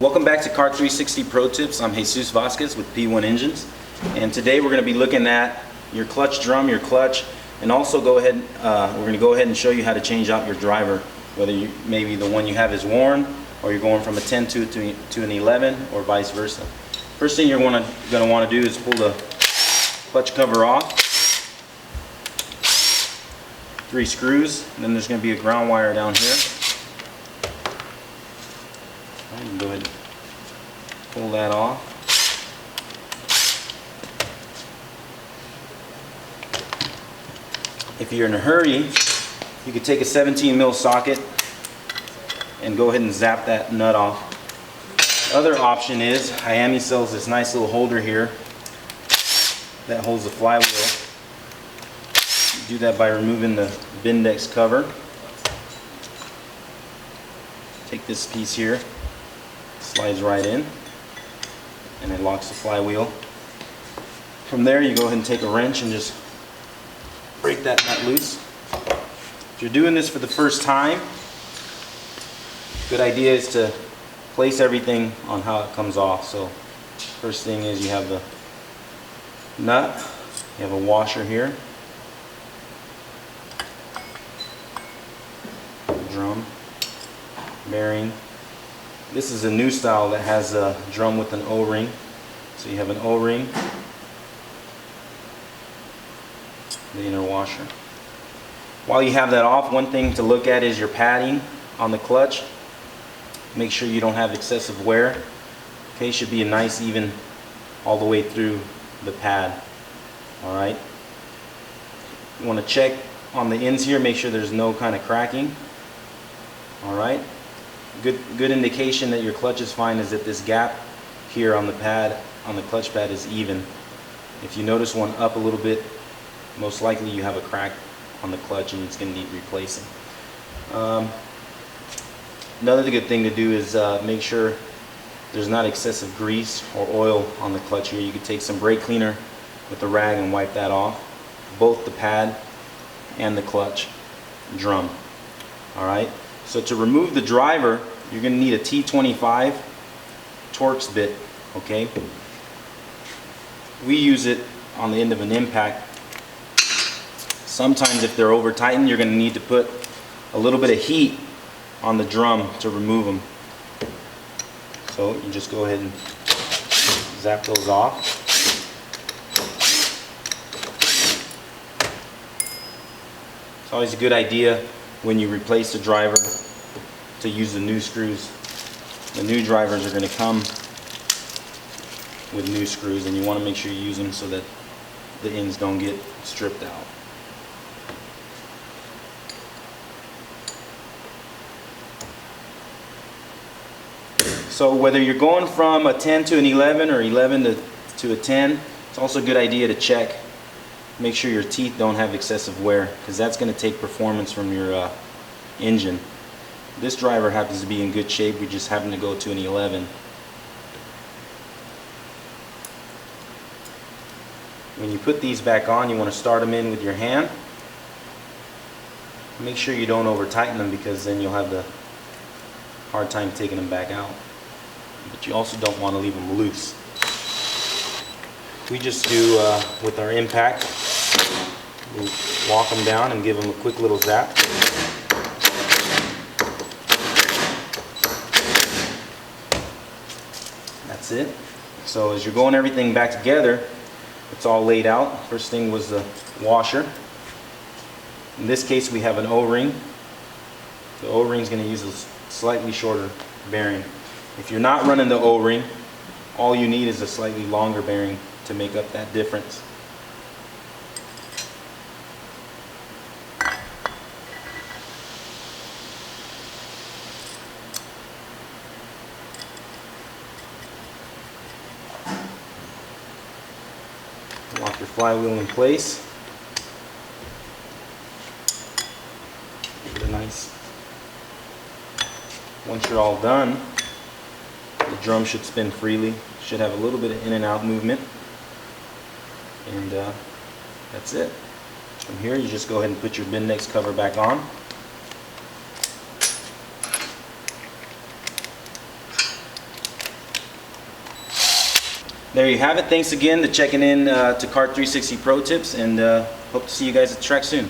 Welcome back to Car 360 Pro Tips. I'm Jesus Vasquez with P1 Engines, and today we're going to be looking at your clutch drum, your clutch, and also we're going to go ahead and show you how to change out your driver, whether maybe the one you have is worn or you're going from a 10 to an 11 or vice versa. First thing you're going to want to do is pull the clutch cover off. 3 screws, and then there's going to be a ground wire down here. You can go ahead and pull that off. If you're in a hurry, you could take a 17 mil socket and go ahead and zap that nut off. The other option is IAME sells this nice little holder here that holds the flywheel. You do that by removing the Bindex cover. Take this piece here, slides right in, and it locks the flywheel. From there, you go ahead and take a wrench and just break that nut loose. If you're doing this for the first time, good idea is to place everything on how it comes off. So first thing is you have the nut, you have a washer here, drum, bearing. This is a new style that has a drum with an O-ring. So you have an O-ring, the inner washer. While you have that off, one thing to look at is your padding on the clutch. Make sure you don't have excessive wear. Okay, should be a nice even all the way through the pad. Alright. You want to check on the ends here, make sure there's no kind of cracking. Alright. Good indication that your clutch is fine is that this gap here on the pad, on the clutch pad, is even. If you notice one up a little bit, most likely you have a crack on the clutch and it's going to need replacing. Another good thing to do is make sure there's not excessive grease or oil on the clutch here. You could take some brake cleaner with a rag and wipe that off, both the pad and the clutch drum. Alright, so to remove the driver, you're going to need a T25 Torx bit. Okay, we use it on the end of an impact. Sometimes if they're over tightened, you're going to need to put a little bit of heat on the drum to remove them. So you just go ahead and zap those off. It's always a good idea when you replace the driver to use the new screws. The new drivers are going to come with new screws, and you want to make sure you use them so that the ends don't get stripped out. So whether you're going from a 10 to an 11 or 11 to a 10, it's also a good idea to check. Make sure your teeth don't have excessive wear, because that's going to take performance from your engine. This driver happens to be in good shape. We just happen to go to an 11. When you put these back on, you want to start them in with your hand. Make sure you don't over tighten them, because then you'll have the hard time taking them back out. But you also don't want to leave them loose. We just do with our impact, we'll walk them down and give them a quick little zap. That's it. So as you're going everything back together, it's all laid out. First thing was the washer. In this case, we have an O-ring. The O-ring is going to use a slightly shorter bearing. If you're not running the O-ring, all you need is a slightly longer bearing to make up that difference. Lock your flywheel in place. Give it a nice. Once you're all done, the drum should spin freely. Should have a little bit of in and out movement. And that's it. From here, you just go ahead and put your Bindex cover back on. There you have it. Thanks again to checking in to Car 360 Pro Tips, and hope to see you guys at the track soon.